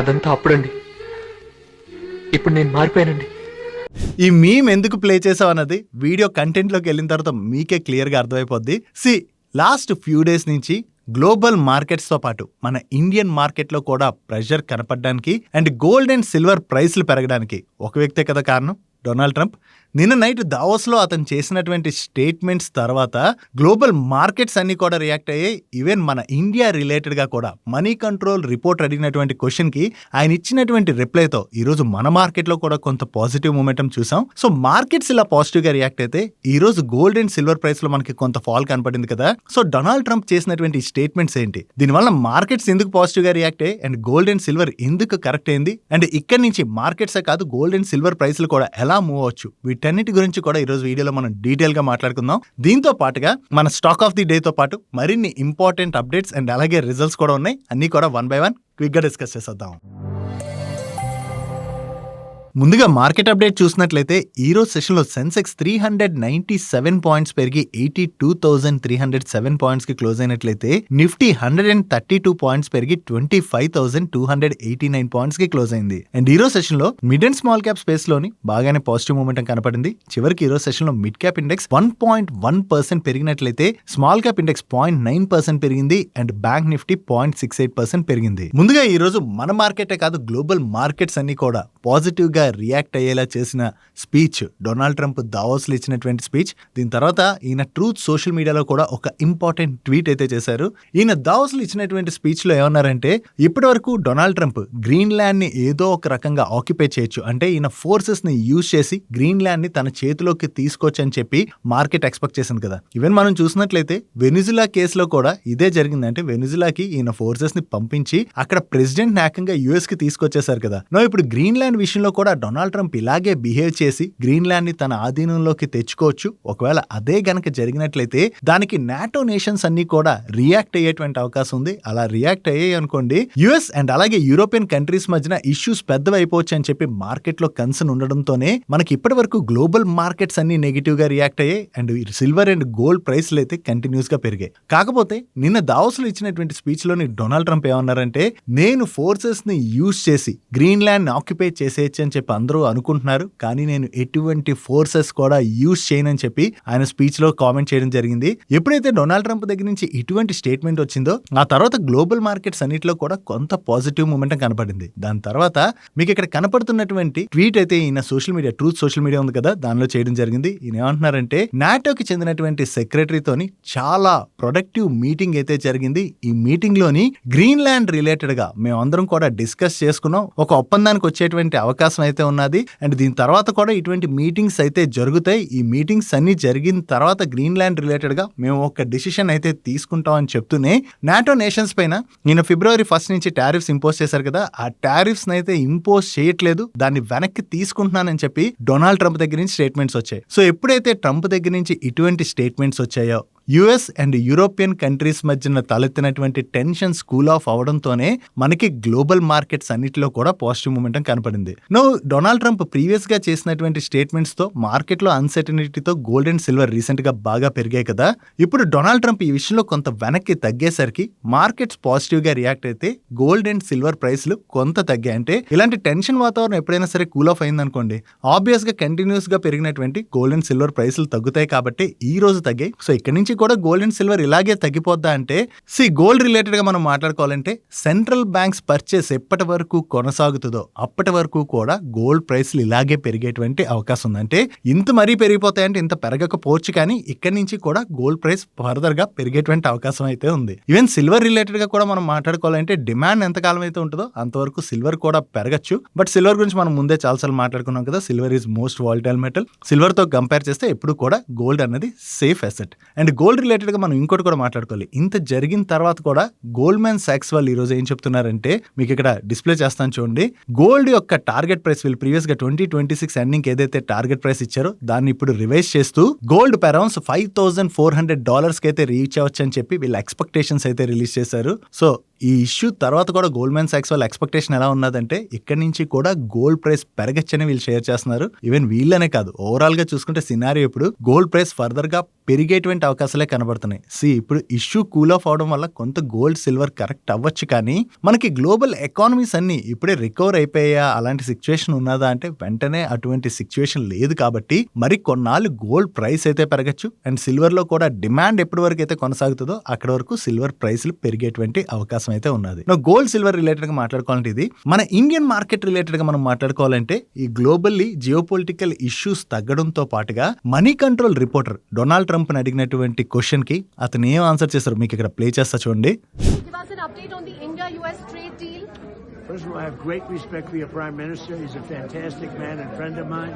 అదంతా అప్పుడండి. ఇప్పుడు నేను మారిపోయానండి. ఈ మీమ్ ఎందుకు ప్లే చేసావు అన్నది వీడియో కంటెంట్లోకి వెళ్ళిన తర్వాత మీకే క్లియర్గా అర్థమైపోద్ది. లాస్ట్ ఫ్యూ డేస్ నుంచి గ్లోబల్ మార్కెట్స్తో పాటు మన ఇండియన్ మార్కెట్లో కూడా ప్రెషర్ కనపడడానికి అండ్ గోల్డ్ అండ్ సిల్వర్ ప్రైస్లు పెరగడానికి ఒక వ్యక్తే కదా కారణం, డొనాల్డ్ ట్రంప్. నిన్న నైట్ దావోస్లో అతను చేసినటువంటి స్టేట్మెంట్స్ తర్వాత గ్లోబల్ మార్కెట్స్ అన్ని కూడా రియాక్ట్ అయ్యాయి. ఈవెన్ మన ఇండియా రిలేటెడ్గా కూడా మనీ కంట్రోల్ రిపోర్ట్ అడిగినటువంటి క్వశ్చన్కి ఆయన ఇచ్చినటువంటి రిప్లైతో ఈరోజు మన మార్కెట్లో కూడా కొంత పాజిటివ్ మూమెంటం చూసాం. సో మార్కెట్స్ ఇలా పాజిటివ్గా రియాక్ట్ అయితే ఈరోజు గోల్డ్ అండ్ సిల్వర్ ప్రైస్లో మనకి కొంత ఫాల్ కనపడింది కదా. సో డొనాల్డ్ ట్రంప్ చేసినటువంటి స్టేట్మెంట్స్ ఏంటి, దీనివల్ల మార్కెట్స్ ఎందుకు పాజిటివ్గా రియాక్ట్ అయ్యాయి అండ్ గోల్డ్ అండ్ సిల్వర్ ఎందుకు కరెక్ట్ అయింది అండ్ ఇక్కడి నుంచి మార్కెట్సే కాదు గోల్డ్ అండ్ సిల్వర్ ప్రైస్లు కూడా ఎలా మూవ్ అవచ్చు, వీటన్నిటి గురించి కూడా ఈరోజు వీడియోలో మనం డీటెయిల్ గా మాట్లాడుకుందాం. దీంతో పాటుగా మన స్టాక్ ఆఫ్ ది డే తో పాటు మరిన్ని ఇంపార్టెంట్ అప్డేట్స్ అండ్ అలాగే రిజల్ట్స్ కూడా ఉన్నాయి. అన్ని కూడా 1 by 1 క్విక్ గా డిస్కస్ చేసేద్దాం. ముందుగా మార్కెట్ అప్డేట్ చూసినట్లయితే ఈ రోజు సెషన్లో సెన్సెక్స్ 397 పాయింట్స్ పెరిగి 82,307 పాయింట్స్ కి క్లోజ్ అయినట్లయితే నిఫ్టీ 132 పాయింట్స్ పెరిగి 25,289 పాయింట్స్ కి క్లోజ్ అయింది. అండ్ ఈ రోజు సెషన్ లో mid and small cap space లోని బాగానే పాజిటివ్ మూమెంటం కనపడింది. చివరికి ఈ రోజు సెషన్ లో మిడ్ క్యాప్ ఇండెక్స్ 1.1% పెరిగినట్లయితే స్మాల్ క్యాప్ ఇండెక్స్ 0.9% పెరిగింది అండ్ బ్యాంక్ నిఫ్టీ 0.68% పెరిగింది. ముందుగా ఈ రోజు మన మార్కెటే కాదు గ్లోబల్ మార్కెట్స్ అన్ని కూడా పాజిటివ్ గా రియాక్ట్ అయ్యేలా చేసిన స్పీచ్ డొనాల్డ్ ట్రంప్ దావోస్లో ఇచ్చినటువంటి స్పీచ్. దీని తర్వాత ఈయన ట్రూత్ సోషల్ మీడియాలో కూడా ఒక ఇంపార్టెంట్ ట్వీట్ అయితే చేశారు. ఈయన దావోస్లో ఇచ్చినటువంటి స్పీచ్ లో ఏమన్నారంటే, ఇప్పటి వరకు డొనాల్డ్ ట్రంప్ గ్రీన్ ల్యాండ్ ని ఏదో ఒక రకంగా ఆక్యుపై చేయొచ్చు, అంటే ఈయన ఫోర్సెస్ ని యూజ్ చేసి గ్రీన్ ల్యాండ్ ని తన చేతిలోకి తీసుకోవచ్చు అని చెప్పి మార్కెట్ ఎక్స్పెక్ట్ చేసింది కదా. ఈవెన్ మనం చూసినట్లయితే వెనిజులా కేసులో కూడా ఇదే జరిగింది. అంటే వెనిజులాకి ఈయన ఫోర్సెస్ ని పంపించి అక్కడ ప్రెసిడెంట్ ఏకంగా యుఎస్ కి తీసుకొచ్చేసారు కదా. ఇప్పుడు గ్రీన్ ల్యాండ్ విషయంలో కూడా డొనాల్డ్ ట్రంప్ ఇలాగే బిహేవ్ చేసి గ్రీన్ ల్యాండ్ ని తన ఆధీనంలోకి తెచ్చుకోవచ్చు. ఒకవేళ అదే గనక జరిగినట్లయితే దానికి నాటో నేషన్స్ అన్ని కూడా రియాక్ట్ అయ్యేటువంటి అవకాశం ఉంది. అలా రియాక్ట్ అయ్యాయి అనుకోండి, యుఎస్ అండ్ అలాగే యూరోపియన్ కంట్రీస్ మధ్యన ఇష్యూస్ పెద్దవైపోవచ్చు అని చెప్పి మార్కెట్ లో కన్సర్న్ ఉండడంతోనే మనకి ఇప్పటి వరకు గ్లోబల్ మార్కెట్స్ అన్ని నెగిటివ్ గా రియాక్ట్ అయ్యాయి అండ్ సిల్వర్ అండ్ గోల్డ్ ప్రైస్లు అయితే కంటిన్యూస్ గా పెరిగాయి. కాకపోతే నిన్న దావోస్లో ఇచ్చినటువంటి స్పీచ్ లోని డొనాల్డ్ ట్రంప్ ఏమన్నారంటే, నేను ఫోర్సెస్ ని యూజ్ చేసి గ్రీన్ ల్యాండ్ ఆక్యుపై చేసేయచ్చు అని చెప్పి అందరూ అనుకుంటున్నారు, కానీ నేను ఎటువంటి ఫోర్సెస్ కూడా యూజ్ చేయనని చెప్పి ఆయన స్పీచ్ లో కామెంట్ చేయడం జరిగింది. ఎప్పుడైతే డొనాల్డ్ ట్రంప్ దగ్గర నుంచి ఇటువంటి స్టేట్మెంట్ వచ్చిందో ఆ తర్వాత గ్లోబల్ మార్కెట్స్ అన్నిటిలో కూడా కొంత పాజిటివ్ మూమెంట్ కనపడింది. దాని తర్వాత మీకు ఇక్కడ కనపడుతున్నటువంటి ట్వీట్ అయితే ఈయన social media truth social media ఉంది కదా, దానిలో చేయడం జరిగింది. ఈయన ఏమంటున్నారంటే, నాటోకి చెందినటువంటి సెక్రటరీతోని చాలా ప్రొడక్టివ్ మీటింగ్ అయితే జరిగింది. ఈ మీటింగ్ లోని గ్రీన్ ల్యాండ్ రిలేటెడ్ గా మేమందరం కూడా డిస్కస్ చేసుకున్నాం. ఒక ఒప్పందానికి వచ్చేటువంటి అవకాశం అయితే ఉన్నది అండ్ దీని తర్వాత కూడా ఇటువంటి మీటింగ్స్ అయితే జరుగుతాయి. ఈ మీటింగ్స్ అన్ని జరిగిన తర్వాత గ్రీన్ ల్యాండ్ రిలేటెడ్ గా మేము ఒక డిసిషన్ అయితే తీసుకుంటాం అని చెప్తూనే నాటో నేషన్స్ పైన నేను ఫిబ్రవరి 1 నుంచి టారిఫ్స్ ఇంపోజ్ చేశారు కదా, ఆ టారిఫ్స్ అయితే ఇంపోజ్ చేయట్లేదు, దాన్ని వెనక్కి తీసుకుంటున్నానని చెప్పి డొనాల్డ్ ట్రంప్ దగ్గర నుంచి స్టేట్మెంట్స్ వచ్చాయి. సో ఎప్పుడైతే ట్రంప్ దగ్గర నుంచి ఇటువంటి స్టేట్మెంట్స్ వచ్చాయో యుఎస్ అండ్ యూరోపియన్ కంట్రీస్ మధ్యన తలెత్తినటువంటి టెన్షన్ కూల్ ఆఫ్ అవడంతోనే మనకి గ్లోబల్ మార్కెట్స్ అన్నిటిలో కూడా పాజిటివ్ మూమెంటం కనపడింది. డొనాల్డ్ ట్రంప్ ప్రీవియస్ గా చేసినటువంటి స్టేట్మెంట్స్ తో మార్కెట్ లో అన్సర్టనిటీతో గోల్డ్ అండ్ సిల్వర్ రీసెంట్ గా బాగా పెరిగాయి కదా. ఇప్పుడు డొనాల్డ్ ట్రంప్ ఈ విషయంలో కొంత వెనక్కి తగ్గేసరికి మార్కెట్స్ పాజిటివ్ గా రియాక్ట్ అయితే గోల్డ్ అండ్ సిల్వర్ ప్రైస్లు కొంత తగ్గాయి. అంటే ఇలాంటి టెన్షన్ వాతావరణం ఎప్పుడైనా సరే కూల్ ఆఫ్ అయిందనుకోండి, ఆబ్వియస్ గా కంటిన్యూస్ గా పెరిగినటువంటి గోల్డ్ అండ్ సిల్వర్ ప్రైస్లు తగ్గుతాయి కాబట్టి ఈ రోజు తగ్గాయి. సో ఇక్కడ నుంచి కూడా గోల్డ్ అండ్ సిల్వర్ ఇలాగే తగ్గిపోద్దా అంటే, గోల్డ్ రిలేటెడ్ గా మనం మాట్లాడుకోవాలంటే సెంట్రల్ బ్యాంక్స్ పర్చేస్ ఎప్పటి వరకు కొనసాగుతుందో అప్పటి వరకు కూడా గోల్డ్ ప్రైస్లు ఇలాగే పెరిగేటువంటి అవకాశం ఉంది. అంటే ఇంత మరీ పెరిగిపోతాయంటే ఇంత పెరగకపోవచ్చు, కానీ ఇక్కడి నుంచి కూడా గోల్డ్ ప్రైస్ ఫర్దర్ గా పెరిగేటువంటి అవకాశం అయితే ఉంది. ఈవెన్ సిల్వర్ రిలేటెడ్ గా కూడా మనం మాట్లాడుకోవాలంటే డిమాండ్ ఎంతకాలం అయితే ఉంటుందో అంతవరకు సిల్వర్ కూడా పెరగచ్చు. బట్ సిల్వర్ గురించి మనం ముందే చాలాసార్లు మాట్లాడుకున్నాం కదా, silver is most volatile metal. Silver తో కంపేర్ చేస్తే ఎప్పుడు కూడా గోల్డ్ అనేది safe asset. And gold related గా మనం ఇంకోటి కూడా మాట్లాడుకోవాలి. ఇంత జరిగిన తర్వాత కూడా గోల్డ్మెన్ సాక్స్ వాళ్ళు ఈ రోజు ఏం చెప్తున్నారంటే, మీకు ఇక్కడ డిస్ప్లే చేస్తాను చూడండి. గోల్డ్ యొక్క టార్గెట్ ప్రైస్ వీళ్ళు ప్రీవియస్ గా 2026 ఎండింగ్ ఏదైతే టార్గెట్ ప్రైస్ ఇచ్చారో దాన్ని ఇప్పుడు రివైజ్ చేస్తూ గోల్డ్ అరౌండ్ $5,400 కి అయితే రీచ్ అవ్వచ్చు అని చెప్పి వీళ్ళ ఎక్స్పెక్టేషన్స్ అయితే రిలీజ్ చేశారు. సో ఈ ఇష్యూ తర్వాత కూడా గోల్డ్మెన్ సాక్స్ వాళ్ళ ఎక్స్పెక్టేషన్ ఎలా ఉన్నదంటే, ఇక్కడి నుంచి కూడా గోల్డ్ ప్రైస్ పెరగచ్చని వీళ్ళు షేర్ చేస్తున్నారు. ఈవెన్ వీళ్ళనే కాదు, ఓవరాల్ గా చూసుకుంటే సినారియో ఇప్పుడు గోల్డ్ ప్రైస్ ఫర్దర్ గా పెరిగేటువంటి అవకాశాలే కనబడుతున్నాయి. ఇప్పుడు ఇష్యూ కూల్ ఆఫ్ అవడం వల్ల కొంత గోల్డ్ సిల్వర్ కరెక్ట్ అవ్వచ్చు, కానీ మనకి గ్లోబల్ ఎకానమీస్ అన్ని ఇప్పుడే రికవర్ అయిపోయా అలాంటి సిచ్యువేషన్ ఉన్నదా అంటే వెంటనే అటువంటి సిచ్యువేషన్ లేదు. కాబట్టి మరి కొన్నాళ్ళు గోల్డ్ ప్రైస్ అయితే పెరగచ్చు అండ్ సిల్వర్ లో కూడా డిమాండ్ ఎప్పటి వరకు అయితే కొనసాగుతుందో అక్కడ వరకు సిల్వర్ ప్రైస్లు పెరిగేటువంటి అవకాశం అయితే ఉన్నది. గోల్డ్ సిల్వర్ రిలేటెడ్ గా మాట్లాడుకోవాలంటే ఇది మన ఇండియన్ మార్కెట్ రిలేటెడ్ గా మనం మాట్లాడుకోవాలంటే ఈ గ్లోబల్లీ జియోపొలిటికల్ ఇష్యూస్ తగ్గడంతో పాటుగా money control reporter Donald Trump అడిగినటువంటి క్వశ్చన్ కి అతను ఏం ఆన్సర్ చేశారు మీకు ఇక్కడ ప్లే చేస్తా చూడండి. Give us an update on the India-US trade deal. First of all, I have great respect for your Prime Minister. He's a fantastic man and friend of mine.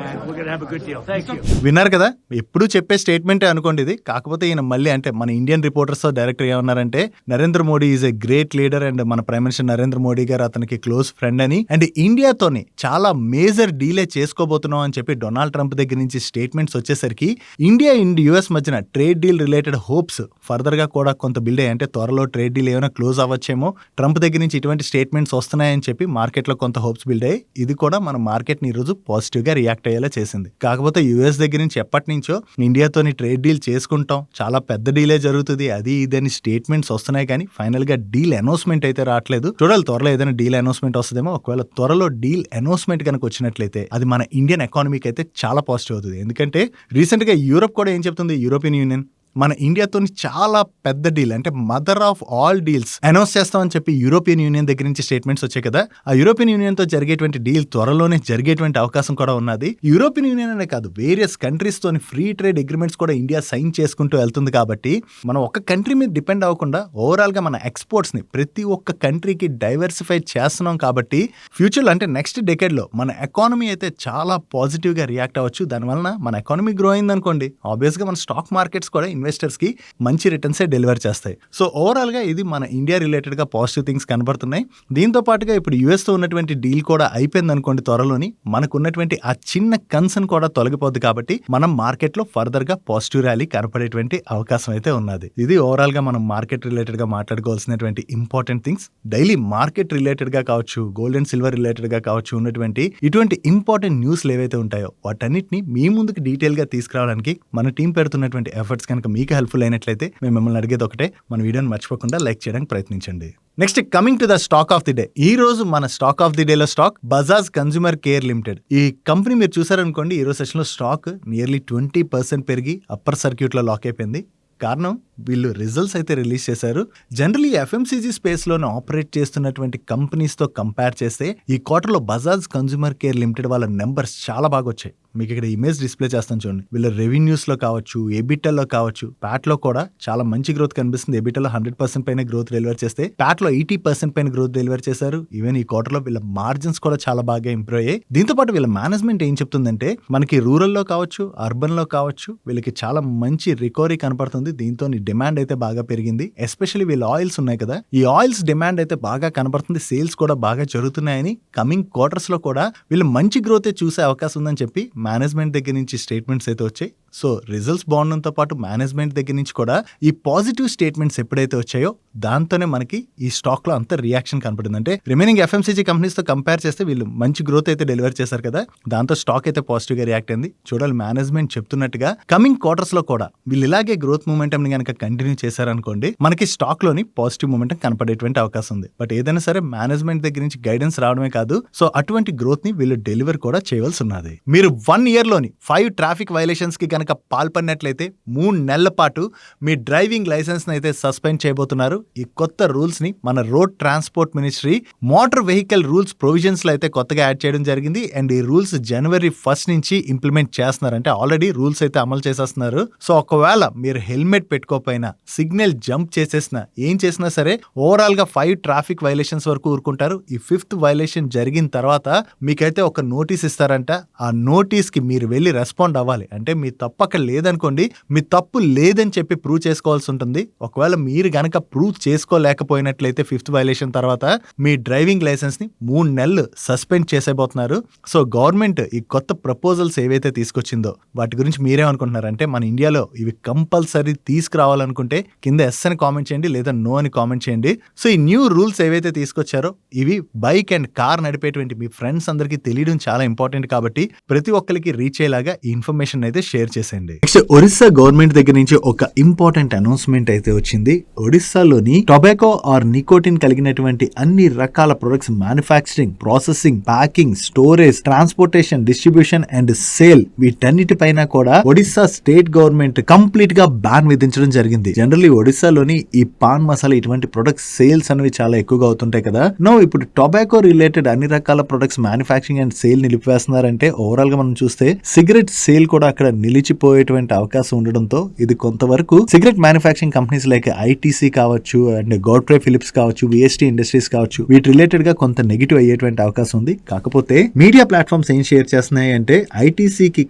And we're going to have a good deal. Thank you. విన్నారు కదా, ఎప్పుడు చెప్పే స్టేట్మెంటే అనుకోండి ఇది. కాకపోతే ఈయన మళ్ళీ అంటే మన ఇండియన్ రిపోర్టర్స్ డైరెక్టర్ ఏమన్నారంటే Narendra Modi is a great leader and మన ప్రైమ్ మినిస్టర్ నరేంద్ర మోడీ గారు అతనికి క్లోజ్ ఫ్రెండ్ అని అండ్ ఇండియాతోని చాలా మేజర్ డీలే చేసుకోబోతున్నాం అని చెప్పి డొనాల్డ్ ట్రంప్ దగ్గర నుంచి స్టేట్మెంట్స్ వచ్చేసరికి ఇండియా అండ్ యుఎస్ మధ్యన trade deal related hopes further గా కూడా కొంత బిల్డ్ అయ్యి అంటే త్వరలో ట్రేడ్ డీల్ ఏమైనా క్లోజ్ అవ్వచ్చేమో, ట్రంప్ దగ్గర నుంచి ఇటువంటి స్టేట్మెంట్స్ వస్తున్నాయని చెప్పి మార్కెట్లో కొంత హోప్స్ బిల్డ్ అయ్యి ఇది కూడా మన మార్కెట్ని ఈ రోజు పాజిటివ్ గా రియాక్ట్ అయ్యేలా చేసింది. కాకపోతే యుఎస్ దగ్గర నుంచి ఎప్పటి నుంచో ఇండియాతోని ట్రేడ్ డీల్ చేసుకుంటాం, చాలా పెద్ద డీలే జరుగుతుంది అది ఇదని స్టేట్మెంట్స్ వస్తున్నాయి, కానీ ఫైనల్ గా డీల్ అనౌన్స్మెంట్ అయితే రావట్లేదు. చూడాలి త్వరలో ఏదైనా డీల్ అనౌన్స్మెంట్ వస్తుందేమో. ఒకవేళ త్వరలో డీల్ అనౌన్స్మెంట్ కనుక వచ్చినట్లయితే అది మన ఇండియన్ ఎకానమీకి అయితే చాలా పాజిటివ్ అవుతుంది. ఎందుకంటే రీసెంట్ గా యూరోప్ కూడా ఏం చెప్తుంది, యూరోపియన్ యూనియన్ మన ఇండియాతో చాలా పెద్ద డీల్ అంటే mother of all deals announce చేస్తామని చెప్పి యూరోపియన్ యూనియన్ దగ్గర నుంచి స్టేట్మెంట్స్ వచ్చాయి కదా. ఆ యూరోపియన్ యూనియన్ తో జరిగేటువంటి డీల్ త్వరలోనే జరిగేటువంటి అవకాశం కూడా ఉన్నది. యూరోపియన్ యూనియన్ అనే కాదు, వేరియస్ కంట్రీస్ తోని ఫ్రీ ట్రేడ్ అగ్రిమెంట్స్ కూడా ఇండియా సైన్ చేసుకుంటూ వెళ్తుంది. కాబట్టి మనం ఒక కంట్రీ మీద డిపెండ్ అవ్వకుండా ఓవరాల్ గా మన ఎక్స్పోర్ట్స్ ని ప్రతి ఒక్క కంట్రీకి డైవర్సిఫై చేస్తున్నాం. కాబట్టి ఫ్యూచర్ లో అంటే నెక్స్ట్ డెకేడ్ లో మన ఎకానమీ అయితే చాలా పాజిటివ్ గా రియాక్ట్ అవ్వచ్చు. దానివల్ల మన ఎకానమీ గ్రో అయింది అనుకోండి, ఆబ్వియస్ గా మన స్టాక్ మార్కెట్స్ కూడా ఇన్వెస్టర్స్ కి మంచి రిటర్న్స్ డెలివర్ చేస్తాయి. సో ఓవరాల్ గా ఇది మన ఇండియా రిలేటెడ్ గా పాజిటివ్ థింగ్స్ కనబడుతున్నాయి. దీంతో పాటుగా ఇప్పుడు యుఎస్ తో ఉన్నటువంటి డీల్ కూడా అయిపోయింది అనుకోండి, త్వరలోని మనకు ఉన్నటువంటి ఆ చిన్న కన్సర్న్ కూడా తొలగిపోద్ది. కాబట్టి మనం మార్కెట్ లో ఫర్దర్ గా పాజిటివ్ ర్యాలీ కనపడేటువంటి అవకాశం అయితే ఉన్నది. ఇది ఓవరాల్ గా మనం మార్కెట్ రిలేటెడ్ గా మాట్లాడుకోవాల్సినటువంటి important things. Daily market related గా కావచ్చు, గోల్డ్ అండ్ సిల్వర్ రిలేటెడ్ గా కావచ్చు, ఉన్నటువంటి ఇటువంటి ఇంపార్టెంట్ న్యూస్లు ఏవైతే ఉంటాయో వాటన్నిటిని మీ ముందుకు డీటెయిల్ గా తీసుకురావడానికి మన టీం పెడుతున్నటువంటి ఎఫర్ట్స్ కనుక మీకు హెల్ప్ఫుల్ అయినట్లయితే మేము మిమ్మల్ని అడిగేది ఒకటే, మన వీడియోని మర్చిపోకుండా లైక్ చేయడానికి ప్రయత్నించండి. Next coming to the stock of the day. ఈ రోజు మన స్టాక్ ఆఫ్ ది డే లో stock Bajaj consumer care limited. ఈ కంపెనీ మీరు చూసారనుకోండి, ఈ రోజు సెషన్ లో స్టాక్ నియర్లీ 20% పెరిగి అప్పర్ సర్క్యూట్ లో లాక్ అయిపోయింది. కారణం వీళ్ళు రిజల్ట్స్ అయితే రిలీజ్ చేశారు. జనరల్లీ ఎఫ్ఎంసీజీ స్పేస్ లోనే ఆపరేట్ చేస్తున్నటువంటి కంపెనీస్ తో కంపేర్ చేస్తే ఈ క్వార్టర్లో బజాజ్ కన్స్యూమర్ కేర్ లిమిటెడ్ వాళ్ళ నెంబర్స్ చాలా బాగా వచ్చాయి. మీకు ఇక్కడ ఇమేజ్ డిస్ప్లే చేస్తాను చూడండి. వీళ్ళ రెవెన్యూస్ లో కావచ్చు, ఎబిటాలో కావచ్చు, ప్యాట్ లో కూడా చాలా మంచి గ్రోత్ కనిపిస్తుంది. ఎబిటాలో 100% పైన గ్రోత్ డెలివర్ చేస్తే ప్యాట్ లో 80% పైన గ్రోత్ డెలివర్ చేశారు. ఈవెన్ ఈ క్వార్టర్ లో వీళ్ళ మార్జిన్స్ కూడా చాలా బాగా ఇంప్రూవ్ అయ్యాయి. దీంతో పాటు వీళ్ళ మేనేజ్మెంట్ ఏం చెప్తుందంటే మనకి రూరల్ లో కావచ్చు, అర్బన్ లో కావచ్చు వీళ్ళకి చాలా మంచి రికవరీ కనపడుతుంది. దీంతో డిమాండ్ అయితే బాగా పెరిగింది. ఎస్పెషల్లీ వీళ్ళ ఆయిల్స్ ఉన్నాయి కదా, ఈ ఆయిల్స్ డిమాండ్ అయితే బాగా కనపడుతుంది. సేల్స్ కూడా బాగా జరుగుతున్నాయని కమింగ్ క్వార్టర్స్ లో కూడా వీళ్ళు మంచి గ్రోత్ చూసే అవకాశం ఉందని చెప్పి మేనేజ్మెంట్ దగ్గర నుంచి స్టేట్మెంట్స్ అయితే వచ్చాయి. సో రిజల్ట్స్ బాగుండడంతో పాటు మేనేజ్మెంట్ దగ్గర నుంచి కూడా ఈ పాజిటివ్ స్టేట్మెంట్స్ ఎప్పుడైతే వచ్చాయో దాంతోనే మనకి ఈ స్టాక్ లో అంత రియాక్షన్ కనపడింది. అంటే రిమైనింగ్ ఎఫ్ఎంసీజీ కంపెనీస్ తో కంపేర్ చేస్తే వీళ్ళు మంచి గ్రోత్ అయితే డెలివర్ చేశారు కదా, దాంతో స్టాక్ అయితే పాజిటివ్ గా రియాక్ట్ అయింది. చూడాలి మేనేజ్మెంట్ చెప్తున్నట్టుగా కమింగ్ క్వార్టర్స్ లో కూడా వీళ్ళు ఇలాగే గ్రోత్ మూమెంటం ని కనుక కంటిన్యూ చేశారనుకోండి, మనకి స్టాక్ లోని పాజిటివ్ మూమెంటం కనపడేటువంటి అవకాశం ఉంది. బట్ ఏదైనా సరే మేనేజ్మెంట్ దగ్గర నుంచి గైడెన్స్ రావడమే కాదు, సో అటువంటి గ్రోత్ ని వీళ్ళు డెలివర్ కూడా చేయవలసి ఉన్నది. మీరు 1 year లోని 5 ట్రాఫిక్ వైలేషన్స్ కి కనుక పాల్పడినట్లయితే 3 నెలల పాటు మీ డ్రైవింగ్ లైసెన్స్ అయితే సస్పెండ్ చేయబోతున్నారు. ఈ కొత్త రూల్స్ ని మన road transport ministry motor vehicle rules provisions లో అయితే కొత్తగా యాడ్ చేయడం జరిగింది. అండ్ ఈ రూల్స్ January 1st నుంచి ఇంప్లిమెంట్ చేస్తున్నారు. అంటే ఆల్రెడీ రూల్స్ అయితే అమలు చేసేస్తున్నారు. సో ఒకవేళ మీరు హెల్మెట్ పెట్టుకోకపోయినా, సిగ్నల్ జంప్ చేసేసినా, ఏం చేసినా సరే ఓవరాల్ గా 5 ట్రాఫిక్ వైలేషన్స్ వరకు ఊరుకుంటారు. ఈ 5th వైలేషన్ జరిగిన తర్వాత మీకైతే ఒక నోటీస్ ఇస్తారంట. ఆ నోటీస్ కి మీరు వెళ్ళి రెస్పాండ్ అవ్వాలి. అంటే మీ తప్పక లేదనుకోండి, మీ తప్పు లేదని చెప్పి ప్రూవ్ చేసుకోవాల్సి ఉంటుంది. ఒకవేళ మీరు గనక ప్రూవ్ చేసుకోలేకపోయినట్లయితే 5th వైలేషన్ తర్వాత మీ డ్రైవింగ్ లైసెన్స్ ని 3 నెలలు సస్పెండ్ చేసేబోతున్నారు. సో గవర్నమెంట్ ఈ కొత్త ప్రపోజల్స్ ఏవైతే తీసుకొచ్చిందో వాటి గురించి మీరేమనుకుంటున్నారంటే మన ఇండియాలో ఇవి కంపల్సరీ తీసుకురావాలనుకుంటే కింద ఎస్ అని కామెంట్ చేయండి, లేదా నో అని కామెంట్ చేయండి. సో ఈ న్యూ రూల్స్ ఏవైతే తీసుకొచ్చారో ఇవి బైక్ అండ్ కార్ నడిపేటువంటి మీ ఫ్రెండ్స్ అందరికీ తెలియడం చాలా ఇంపార్టెంట్. కాబట్టి ప్రతి ఒక్కరికి రీచ్ అయ్యేలాగా ఈ ఇన్ఫర్మేషన్ అయితే షేర్ చేయండి. వచ్చేసేయండి. నెక్స్ట్ ఒరిస్సా గవర్నమెంట్ దగ్గర నుంచి ఒక ఇంపార్టెంట్ అనౌన్స్మెంట్ అయితే వచ్చింది. ఒడిస్సాలోని టొబాకో ఆర్ నికోటిన్ కలిగినటువంటి అన్ని రకాల products manufacturing, processing, packing, storage, transportation, distribution and sale వీటన్నిటిపైన కూడా ఒడిస్సా స్టేట్ గవర్నమెంట్ కంప్లీట్ గా బ్యాన్ విధించడం జరిగింది. జనరల్లీ ఒడిస్సాలోని ఈ పాన్ మసాలా ఇటువంటి ప్రొడక్ట్స్ సేల్స్ అనేవి చాలా ఎక్కువగా అవుతుంటాయి కదా. నో ఇప్పుడు టొబాకో రిలేటెడ్ అన్ని రకాల ప్రొడక్ట్స్ మ్యానుఫ్యాక్చరింగ్ అండ్ సేల్ నిలిపివేస్తున్నారంటే ఓవరాల్ గా మనం చూస్తే సిగరెట్ సేల్ కూడా అక్కడ నిలిచిపోయేటువంటి అవకాశం ఉండడంతో ఇది కొంతవరకు cigarette manufacturing companies like ITC కావచ్చు అండ్ గోడ్ఫ్రే ఫిలిప్స్ కావచ్చు, విఎస్టీ ఇండస్ట్రీస్ కావచ్చు, వీటి రిలేటెడ్ గా కొంత నెగిటివ్ అయ్యేటువంటి అవకాశం ఉంది. కాకపోతే మీడియా ప్లాట్ఫామ్స్ ఏం షేర్ చేస్తున్నాయి అంటే ఐటీసీకి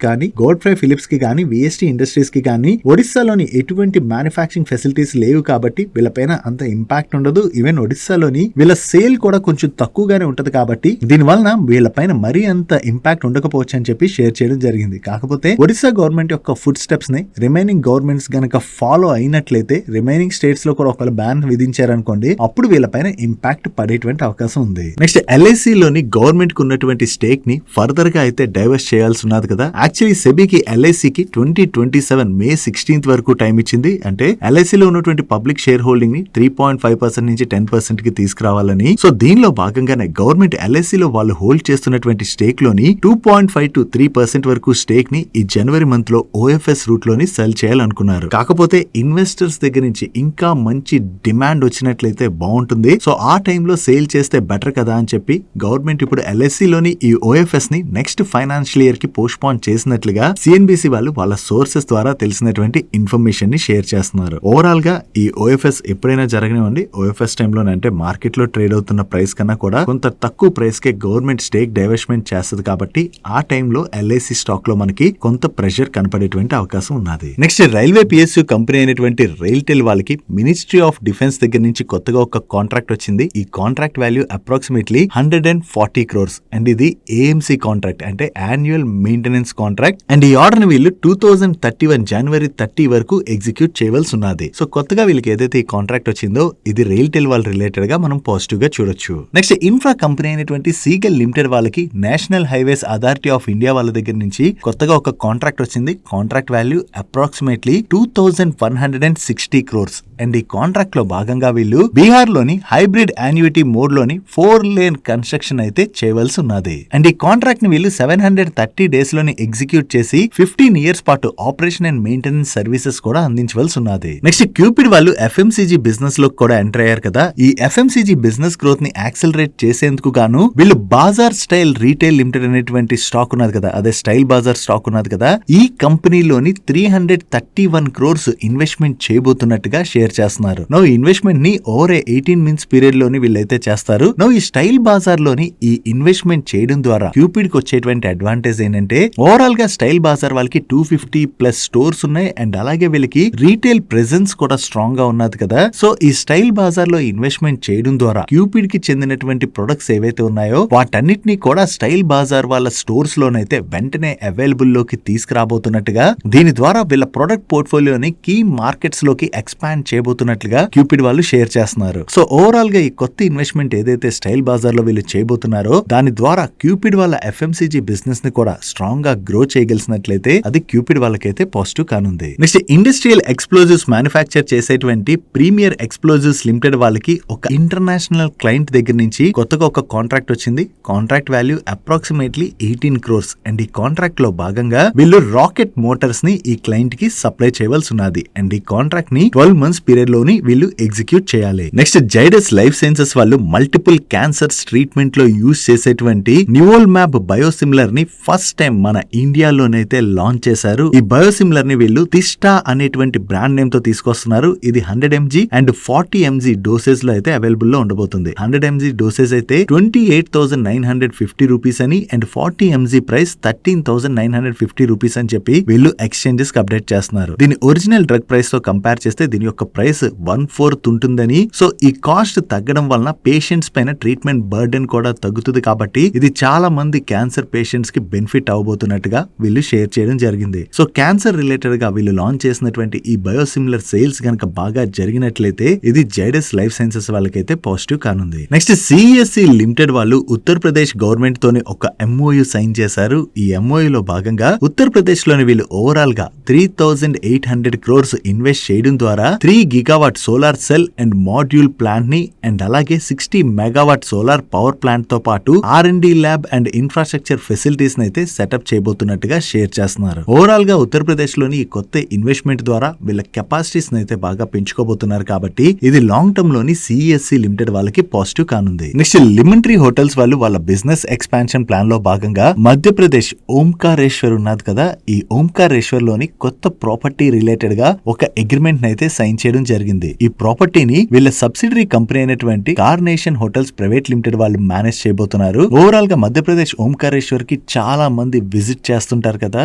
కానీ, గోడ్ఫ్రే ఫిలిప్స్ కి కానీ, విఎస్టీ ఇండస్ట్రీస్ కి కానీ ఒడిస్సాలోని ఎటువంటి మ్యానుఫ్యాక్చరింగ్ ఫెసిలిటీస్ లేవు కాబట్టి వీళ్ళపైన అంత ఇంపాక్ట్ ఉండదు. ఈవెన్ ఒడిస్సాలోని వీళ్ళ సేల్ కూడా కొంచెం తక్కువగానే ఉంటది కాబట్టి దీని వలన వీళ్ళపైన మరీ అంత ఇంపాక్ట్ ఉండకపోవచ్చు అని చెప్పి షేర్ చేయడం జరిగింది. కాకపోతే ఒడిస్సా గవర్నమెంట్ యొక్క ఫుడ్ స్టెప్స్ ని రిమైనింగ్ గవర్నమెంట్స్ గనక ఫాలో అయినట్లయితే, రిమైనింగ్ స్టేట్స్ లో కూడా ఒకవేళ బ్యాన్ విధించారనుకోండి, అప్పుడు వీళ్ళపైన ఇంపాక్ట్ పడేటువంటి అవకాశం ఉంది. నెక్స్ట్ ఎల్ఐసి లోని గవర్నమెంట్ కు ఉన్నటువంటి స్టేక్ ని ఫర్దర్ గా అయితే డైవర్స్ చేయాల్సి ఉన్నది కదా. యాక్చువల్లీ సెబీకి ఎల్ఐసికి 2027 May 16th వరకు టైం ఇచ్చింది. అంటే ఎల్ఐసిలో ఉన్నటువంటి పబ్లిక్ షేర్ హోల్డింగ్ ని 3.5% నుంచి 10% కి తీసుకురావాలని. సో దీనిలో భాగంగానే గవర్నమెంట్ ఎల్ఐసిలో వాళ్ళు హోల్డ్ చేస్తున్నటువంటి స్టేక్ లోని 2.5 to 3% వరకు స్టేక్ ని ఈ జనవరి మంత్ లో ఓఎఫ్ఎస్ రూట్ లోని సెల్ చేయాలనుకున్నారు. కాకపోతే ఇన్వెస్టర్స్ దగ్గర నుంచి ఇంకా మంచి డిమాండ్ వచ్చినట్లయితే బాగుంటుంది, సో ఆ టైంలో సేల్ చేస్తే బెటర్ కదా అని చెప్పి గవర్నమెంట్ ఇప్పుడు ఎల్ఐసి లోని ఈ ఓఎఫ్ఎస్ ని నెక్స్ట్ ఫైనాన్షియల్ ఇయర్ కి పోస్ట్ పోన్ చేసినట్లుగా సిఎన్బిసి వాళ్ళు వాళ్ళ సోర్సెస్ ద్వారా తెలిసినటువంటి ఇన్ఫర్మేషన్ ని షేర్ చేస్తున్నారు. ఓవరాల్ గా ఈ ఓఎఫ్ఎస్ ఎప్పుడైనా జరగనివ్వండి, ఓఎఫ్ఎస్ టైంలోనే అంటే మార్కెట్ లో ట్రేడ్ అవుతున్న ప్రైస్ కన్నా కూడా కొంత తక్కువ ప్రైస్ కే గవర్నమెంట్ స్టేక్ డైవర్స్మెంట్ చేస్తుంది కాబట్టి ఆ టైంలో ఎల్ఐసి స్టాక్ లో మనకి కొంత ప్రెషర్ కనపడేటువంటి అవకాశం ఉన్నది. నెక్స్ట్ రైల్వే పిఎస్యు కంపెనీ అయినటువంటి రైల్టెల్ వాళ్ళకి మినిస్ట్రీ ఆఫ్ డిఫెన్స్ దగ్గర నుంచి కొత్తగా ఒక కాంట్రాక్ట్ వచ్చింది. ఈ contract value approximately 140 crores and ఇది ఏఎంసీ కాంట్రాక్ట్ అంటే యాన్యువల్ మెయింటెనెన్స్ కాంట్రాక్ట్. అండ్ ఈ ఆర్డర్ ని వీళ్ళు 2031 January 30 వరకు ఎగ్జిక్యూట్ చేయవలసి ఉన్నది. సో కొత్తగా వీళ్ళకి ఏదైతే ఈ కాంట్రాక్ట్ వచ్చిందో ఇది రైల్టెల్ వాళ్ళ రిలేటెడ్ గా మనం పాజిటివ్ గా చూడొచ్చు. నెక్స్ట్ ఇన్ఫ్రా కంపెనీ అయినటువంటి సీగల్ లిమిటెడ్ వాళ్ళకి national highways authority of India వాళ్ళ దగ్గర నుంచి కొత్తగా ఒక కాంట్రాక్ట్ వచ్చింది. Contract value approximately 2160 crores and ఈ కాంట్రాక్ట్ లో భాగంగా వీళ్ళు బీహార్ లోని హైబ్రిడ్ యాన్యుటీ మోడ్ లోని 4 lane కన్స్ట్రక్షన్ అయితే చేయవలసి ఉన్నది. అండ్ ఈ కాంట్రాక్ట్ ని వీళ్ళు 730 days లోని ఎగ్జిక్యూట్ చేసి 15 years పాటు ఆపరేషన్ అండ్ మెయింటెనెన్స్ సర్వీసెస్ కూడా అందించవలసి ఉన్నది. నెక్స్ట్ క్యూపిడ్ వాళ్ళు ఎఫ్ఎంసీజీ బిజినెస్ లో కూడా ఎంటర్ అయ్యారు కదా. ఈ ఎఫ్ఎంసీజీ బిజినెస్ గ్రోత్ ని యాక్సిలరేట్ చేసేందుకు గాను వీళ్ళు బాజార్ స్టైల్ రీటైల్ లిమిటెడ్ అనేటువంటి స్టాక్ ఉన్నది కదా, అదే స్టైల్ బాజార్ స్టాక్ ఉన్నది కదా, ఈ కంపెనీలోని 331 crores ఇన్వెస్ట్మెంట్ చేయబోతున్నట్టుగా షేర్ చేస్తున్నారు. నో ఇన్వెస్ట్మెంట్ ని ఓవర్ 18 months పీరియడ్ లోని వీళ్ళైతే చేస్తారు. నో ఈ స్టైల్ బాజార్ లోని ఈ ఇన్వెస్ట్మెంట్ చేయడం ద్వారా క్యూపిడ్ కి వచ్చేటువంటి అడ్వాంటేజ్ ఏంటంటే ఓవరాల్ గా స్టైల్ బాజార్ వాళ్ళకి 250+ స్టోర్స్ ఉన్నాయి అండ్ అలాగే వీళ్ళకి రీటైల్ ప్రెజెన్స్ కూడా స్ట్రాంగ్ గా ఉన్నది కదా. సో ఈ స్టైల్ బాజార్ లో ఇన్వెస్ట్మెంట్ చేయడం ద్వారా క్యూపిడ్ కి చెందినటువంటి ప్రొడక్ట్స్ ఏవైతే ఉన్నాయో వాటన్నిటిని కూడా స్టైల్ బాజార్ వాళ్ళ స్టోర్స్ లోనైతే వెంటనే అవైలబుల్ లోకి తీసుకురాబోతున్నట్టుగా, దీని ద్వారా వీళ్ళ ప్రొడక్ట్ పోర్ట్ఫోలియోని కీ మార్కెట్స్ లోకి ఎక్స్పాండ్ చేయబోతున్నట్లుగా క్యూపిడ్ వాళ్ళు షేర్ చేస్తున్నారు. సో ఓవరాల్ గా ఈ కొత్త ఇన్వెస్ట్మెంట్ ఏదైతే స్టైల్ బాజార్ లో వీళ్ళు చేయబోతున్నారో దాని ద్వారా క్యూపిడ్ వాళ్ళ ఎఫ్ఎంసీజీ బిజినెస్ ని కూడా స్ట్రాంగ్ గా గ్రో చేయగలిసినట్లయితే అది క్యూపిడ్ వాళ్ళకైతే పాజిటివ్ కానుంది. నెక్స్ట్ ఇండస్ట్రియల్ ఎక్స్ప్లోజివ్స్ మ్యానుఫ్యాక్చర్ చేసేటువంటి ప్రీమియర్ ఎక్స్ప్లోజివ్స్ లిమిటెడ్ వాళ్ళకి ఒక ఇంటర్నేషనల్ క్లయింట్ దగ్గర నుంచి కొత్తగా ఒక కాంట్రాక్ట్ వచ్చింది. Contract value approximately 18 crores and ఈ కాంట్రాక్ట్ లో భాగంగా వీళ్ళు రాకెట్ మోటార్స్ ని ఈ క్లయింట్ కి సప్లై చేయవలసి ఉన్నది. అండ్ ఈ కాంట్రాక్ట్ ని 12 months పీరియడ్ లోని వీళ్ళు ఎగ్జిక్యూట్ చేయాలి. నెక్స్ట్ జైడస్ లైఫ్ సైన్సెస్ వాళ్ళు మల్టిపుల్ క్యాన్సర్స్ ట్రీట్మెంట్ లో యూజ్ చేసేటువంటి నివోల్మాబ్ బయోసిమిలర్ ని ఫస్ట్ టైం మన ఇండియాలోనైతే లాంచ్ చేశారు. ఈ బయోసిమిలర్ ని వీళ్ళు తిస్టా అనేటువంటి బ్రాండ్ నేమ్ తో తీసుకొస్తున్నారు. ఇది 100 mg అండ్ 40 mg డోసెస్ లో అయితే అవైలబుల్ లో ఉండబోతుంది. 100 mg డోసెస్ అయితే 28,950 రూపీస్ అని అండ్ 40 mg ప్రైస్ 13,950 రూపీస్ అని చెప్పి వీళ్ళు ఎక్స్చేంజెస్ కి అప్డేట్ చేస్తున్నారు. దీని ఒరిజినల్ డ్రగ్ ప్రైస్ తో కంపేర్ చేస్తే దీని యొక్క ప్రైస్ 1/4 ఉంటుందని, సో ఈ కాస్ట్ తగ్గడం వలన పేషెంట్స్ పైన ట్రీట్మెంట్ బర్డెన్ కూడా తగ్గుతుంది కాబట్టి ఇది చాలా మంది క్యాన్సర్ పేషెంట్స్ కి బెనిఫిట్ అవబోతున్నట్టుగా వీళ్ళు షేర్ చేయడం జరిగింది. సో క్యాన్సర్ రిలేటెడ్ గా వీళ్ళు లాంచ్ చేసినటువంటి ఈ బయోసిమిలర్ సేల్స్ గనక బాగా జరిగినట్లయితే ఇది జైడస్ లైఫ్ సైన్సెస్ వాళ్ళకైతే పాజిటివ్ కానుంది. నెక్స్ట్ సిఎస్సి లిమిటెడ్ వాళ్ళు ఉత్తరప్రదేశ్ గవర్నమెంట్ తోని ఒక ఎంఓయు సైన్ చేశారు. ఈ ఎంఓయు లో భాగంగా ఉత్తరప్రదేశ్ లోని లోని వీళ్ళు ఓవరాల్ గా 3800 crores ఇన్వెస్ట్ చేయడం ద్వారా 3 GW solar cell and module plant ని అండ్ అలాగే 60 మెగావాట్ సోలార్ పవర్ ప్లాంట్ తో పాటు R&D lab and infrastructure facilities అయితే సెటప్ చేయబోతున్నట్టుగా షేర్ చేస్తున్నారు. ఓవరాల్ గా ఉత్తరప్రదేశ్ లోని ఈ కొత్త ఇన్వెస్ట్మెంట్ ద్వారా వీళ్ళ కెపాసిటీస్ అయితే బాగా పెంచుకోబోతున్నారు కాబట్టి ఇది లాంగ్ టర్మ్ లోని CESC లిమిటెడ్ వాళ్ళకి పాజిటివ్ కానుంది. నెక్స్ట్ లెమన్ ట్రీ హోటల్స్ వాళ్ళు వాళ్ళ బిజినెస్ ఎక్స్పాన్షన్ ప్లాన్ లో భాగంగా మధ్యప్రదేశ్ ఓంకారేశ్వర్ ఉన్నది కదా, ఈ ఓంకారేశ్వర్ లోని కొత్త ప్రాపర్టీ రిలేటెడ్ గా ఒక అగ్రిమెంట్ అయితే సైన్ చేయడం జరిగింది. ఈ ప్రాపర్టీని వీళ్ళ సబ్సిడరీ కంపెనీ అయినటువంటి కార్నేషన్ హోటల్స్ ప్రైవేట్ లిమిటెడ్ వాళ్ళు మేనేజ్ చేయబోతున్నారు. ఓవరాల్ గా మధ్యప్రదేశ్ ఓంకారేశ్వర్ కి చాలా మంది విజిట్ చేస్తుంటారు కదా,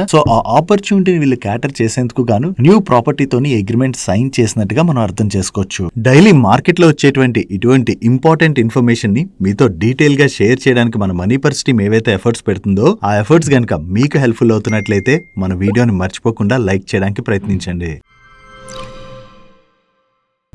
సో ఆ ఆపర్చునిటీని వీళ్ళు క్యాటర్ చేసేందుకు గాను న్యూ ప్రాపర్టీతోని అగ్రిమెంట్ సైన్ చేసినట్టుగా మనం అర్థం చేసుకోవచ్చు. డైలీ మార్కెట్ లో వచ్చేటువంటి ఇటువంటి ఇంపార్టెంట్ ఇన్ఫర్మేషన్ ని మీతో డీటెయిల్ గా షేర్ చేయడానికి మన మనీ పర్స్ టీమ్ ఏవైతే ఎఫర్ట్స్ పెడుతుందో ఆ ఎఫర్ట్స్ గనుక మీకు హెల్ప్ఫుల్ అవుతున్నట్లయితే మన వీడియోని మర్చిపోకుండా లైక్ చేయడానికి ప్రయత్నించండి.